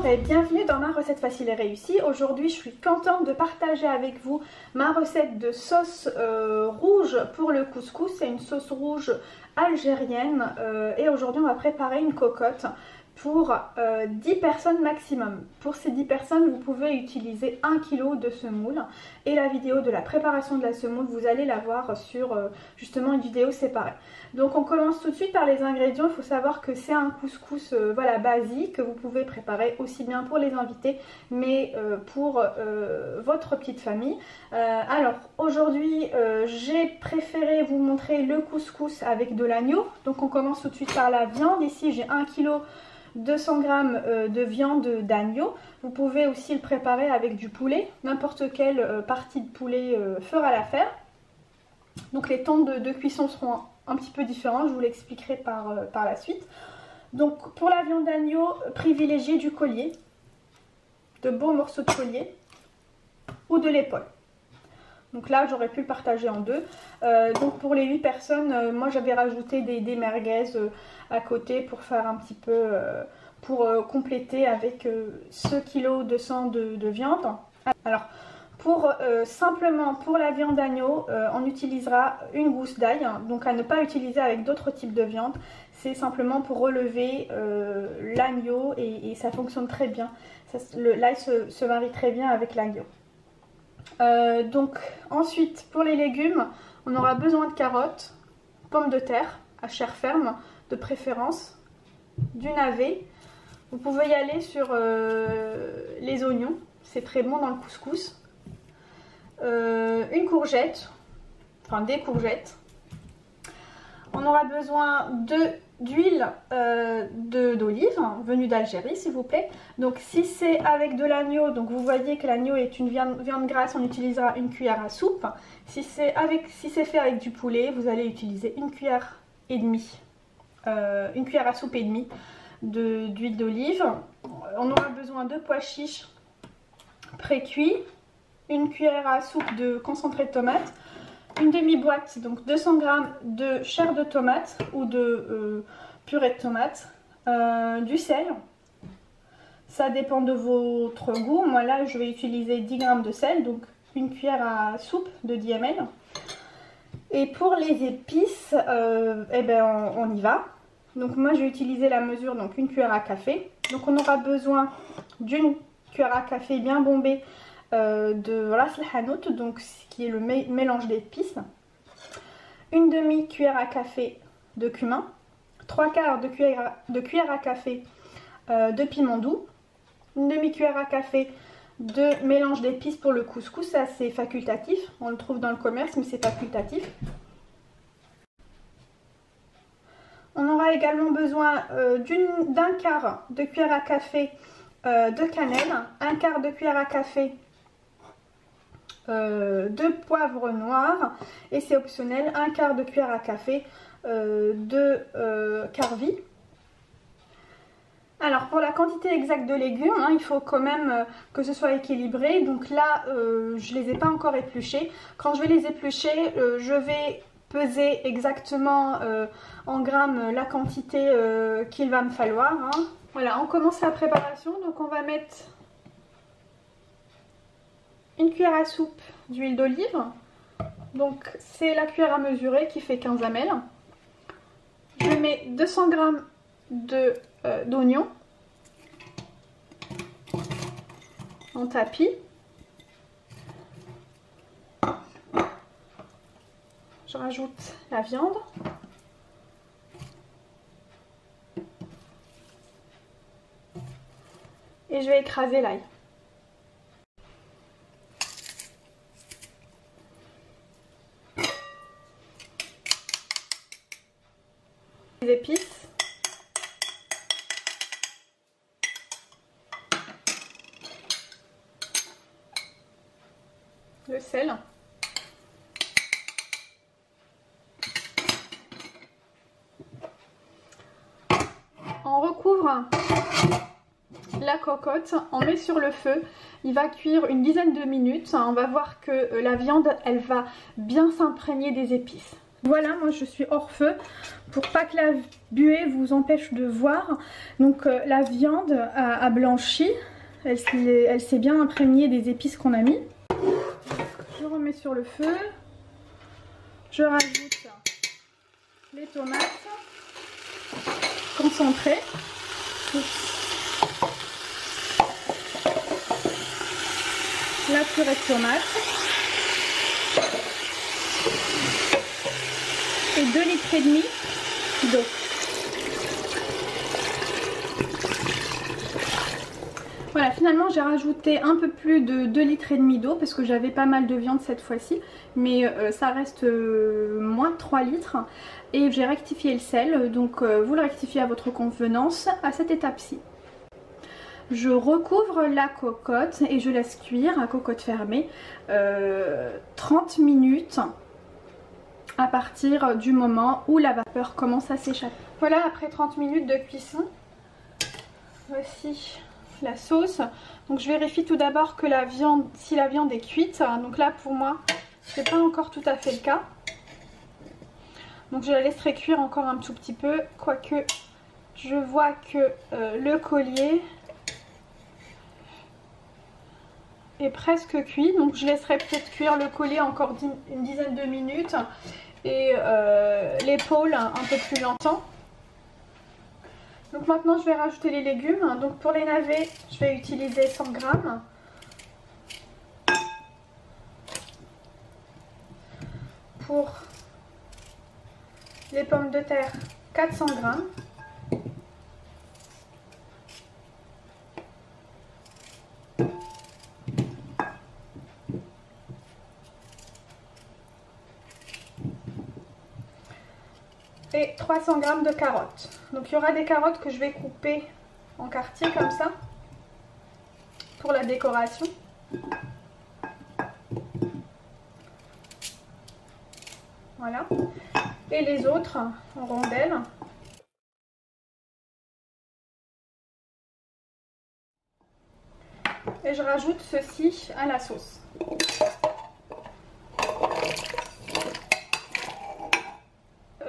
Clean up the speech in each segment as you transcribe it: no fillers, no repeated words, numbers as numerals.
et bienvenue dans ma recette facile et réussie. Aujourd'hui je suis contente de partager avec vous ma recette de sauce rouge pour le couscous. C'est une sauce rouge algérienne et aujourd'hui on va préparer une cocotte pour 10 personnes maximum. Pour ces 10 personnes vous pouvez utiliser 1 kg de semoule et la vidéo de la préparation de la semoule vous allez la voir sur justement une vidéo séparée. Donc on commence tout de suite par les ingrédients. Il faut savoir que c'est un couscous voilà, basique que vous pouvez préparer aussi bien pour les invités mais pour votre petite famille. Alors aujourd'hui j'ai préféré vous montrer le couscous avec de l'agneau. Donc on commence tout de suite par la viande. Ici j'ai 1 kg 200 g de viande d'agneau. Vous pouvez aussi le préparer avec du poulet. N'importe quelle partie de poulet fera l'affaire. Donc les temps de cuisson seront un petit peu différents. Je vous l'expliquerai par la suite. Donc pour la viande d'agneau, privilégiez du collier, de beaux morceaux de collier ou de l'épaule. Donc là j'aurais pu le partager en deux. Donc pour les 8 personnes, moi j'avais rajouté des merguez à côté pour faire un petit peu, pour compléter avec ce kilo 200 de viande. Alors simplement pour la viande d'agneau, on utilisera une gousse d'ail, donc à ne pas utiliser avec d'autres types de viande. C'est simplement pour relever l'agneau et ça fonctionne très bien. L'ail se marie très bien avec l'agneau. Donc ensuite pour les légumes on aura besoin de carottes, pommes de terre à chair ferme de préférence, du navet. Vous pouvez y aller sur les oignons, c'est très bon dans le couscous. Une courgette, enfin des courgettes. On aura besoin d'huile d'olive venue d'Algérie s'il vous plaît. Donc si c'est avec de l'agneau, donc vous voyez que l'agneau est une viande grasse, on utilisera une cuillère à soupe. Si c'est fait avec du poulet, vous allez utiliser une cuillère et demie, une cuillère à soupe et demie d'huile d'olive. On aura besoin de pois chiches pré-cuits, une cuillère à soupe de concentré de tomate, une demi-boîte, donc 200 g de chair de tomate ou de purée de tomate, du sel, ça dépend de votre goût. Moi là je vais utiliser 10 g de sel, donc une cuillère à soupe de 10 ml. Et pour les épices, eh ben on y va. Donc moi je vais utiliser la mesure, donc une cuillère à café. Donc on aura besoin d'une cuillère à café bien bombée de ras el hanout, donc ce qui est le mélange d'épices, une demi-cuillère à café de cumin, 3/4 de cuillère à café de piment doux, une demi-cuillère à café de mélange d'épices pour le couscous. Ça c'est facultatif, on le trouve dans le commerce mais c'est facultatif. On aura également besoin d'un quart de cuillère à café de cannelle, un quart de cuillère à café de poivre noir et c'est optionnel, un quart de cuillère à café de carvi. Alors pour la quantité exacte de légumes, hein, il faut quand même que ce soit équilibré. Donc là je les ai pas encore épluchés. Quand je vais les éplucher, je vais peser exactement en grammes la quantité qu'il va me falloir, hein. Voilà, on commence la préparation. Donc on va mettre une cuillère à soupe d'huile d'olive, donc c'est la cuillère à mesurer qui fait 15 ml. Je mets 200 g d'oignons en tapis. Je rajoute la viande. Et je vais écraser l'ail. Les épices, le sel, on recouvre la cocotte, on met sur le feu, il va cuire une dizaine de minutes. On va voir que la viande elle va bien s'imprégner des épices. Voilà, moi je suis hors feu pour pas que la buée vous empêche de voir. Donc la viande a blanchi, elle s'est bien imprégnée des épices qu'on a mis. Je remets sur le feu, je rajoute les tomates concentrées. La purée de tomates et 2,5 litres d'eau. Voilà, finalement j'ai rajouté un peu plus de 2,5 litres d'eau parce que j'avais pas mal de viande cette fois-ci, mais ça reste moins de 3 litres. Et j'ai rectifié le sel, donc vous le rectifiez à votre convenance à cette étape-ci. Je recouvre la cocotte et je laisse cuire à cocotte fermée 30 minutes à partir du moment où la vapeur commence à s'échapper. Voilà, après 30 minutes de cuisson, voici la sauce. Donc je vérifie tout d'abord que la viande, si la viande est cuite. Donc là pour moi, c'est pas encore tout à fait le cas. Donc je la laisserai cuire encore un tout petit peu, quoique je vois que le collier est presque cuit. Donc je laisserai peut-être cuire le collier encore une dizaine de minutes et l'épaule un peu plus longtemps. Donc maintenant je vais rajouter les légumes. Donc pour les navets, je vais utiliser 100 g. Pour les pommes de terre, 400 g. Et 300 g de carottes. Donc il y aura des carottes que je vais couper en quartiers comme ça pour la décoration. Voilà. Et les autres en rondelles. Et je rajoute ceci à la sauce.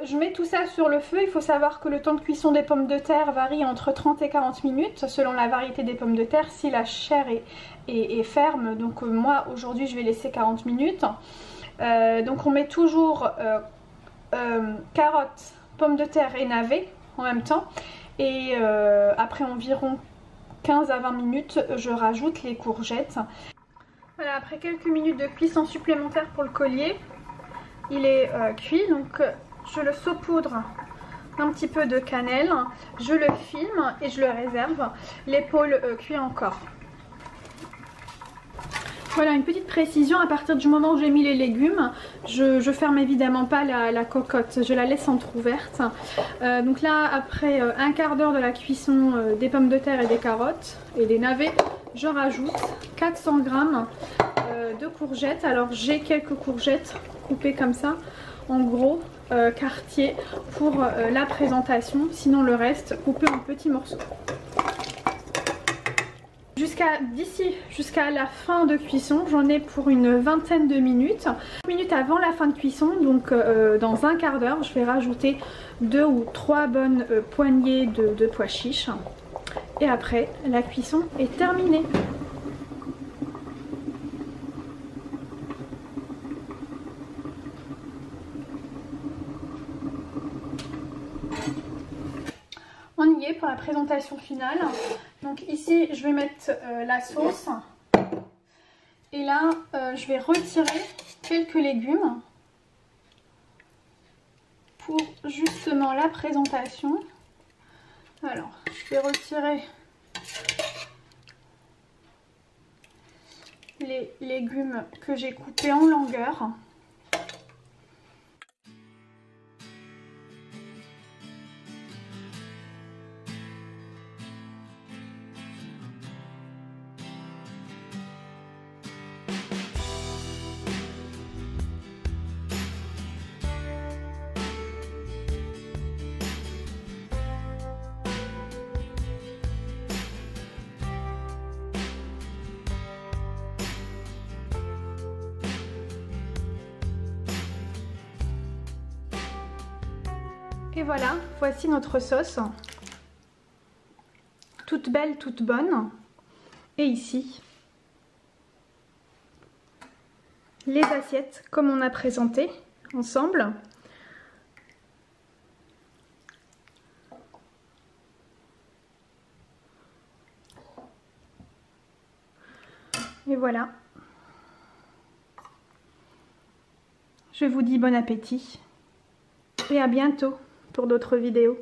Je mets tout ça sur le feu. Il faut savoir que le temps de cuisson des pommes de terre varie entre 30 et 40 minutes selon la variété des pommes de terre. Si la chair est ferme, donc moi aujourd'hui je vais laisser 40 minutes. Donc on met toujours carottes, pommes de terre et navets en même temps. Et après environ 15 à 20 minutes, je rajoute les courgettes. Voilà, après quelques minutes de cuisson supplémentaire pour le collier, il est cuit. Donc je le saupoudre un petit peu de cannelle, je le filme et je le réserve. L'épaule cuit encore. Voilà une petite précision, à partir du moment où j'ai mis les légumes, je ferme évidemment pas la cocotte, je la laisse entrouverte. Donc là, après un quart d'heure de la cuisson des pommes de terre et des carottes et des navets, je rajoute 400 g de courgettes. Alors j'ai quelques courgettes coupées comme ça, en gros quartier pour la présentation, sinon le reste coupé en petits morceaux. Jusqu'à la fin de cuisson, j'en ai pour une vingtaine de minutes. 5 minutes avant la fin de cuisson, donc dans un quart d'heure, je vais rajouter 2 ou 3 bonnes poignées de pois chiches. Et après, la cuisson est terminée. On y est pour la présentation finale. Donc ici je vais mettre la sauce. Et là je vais retirer quelques légumes pour justement la présentation. Alors je vais retirer les légumes que j'ai coupés en longueur. Et voilà, voici notre sauce. Toute belle, toute bonne. Et ici, les assiettes comme on a présenté ensemble. Et voilà. Je vous dis bon appétit et à bientôt pour d'autres vidéos.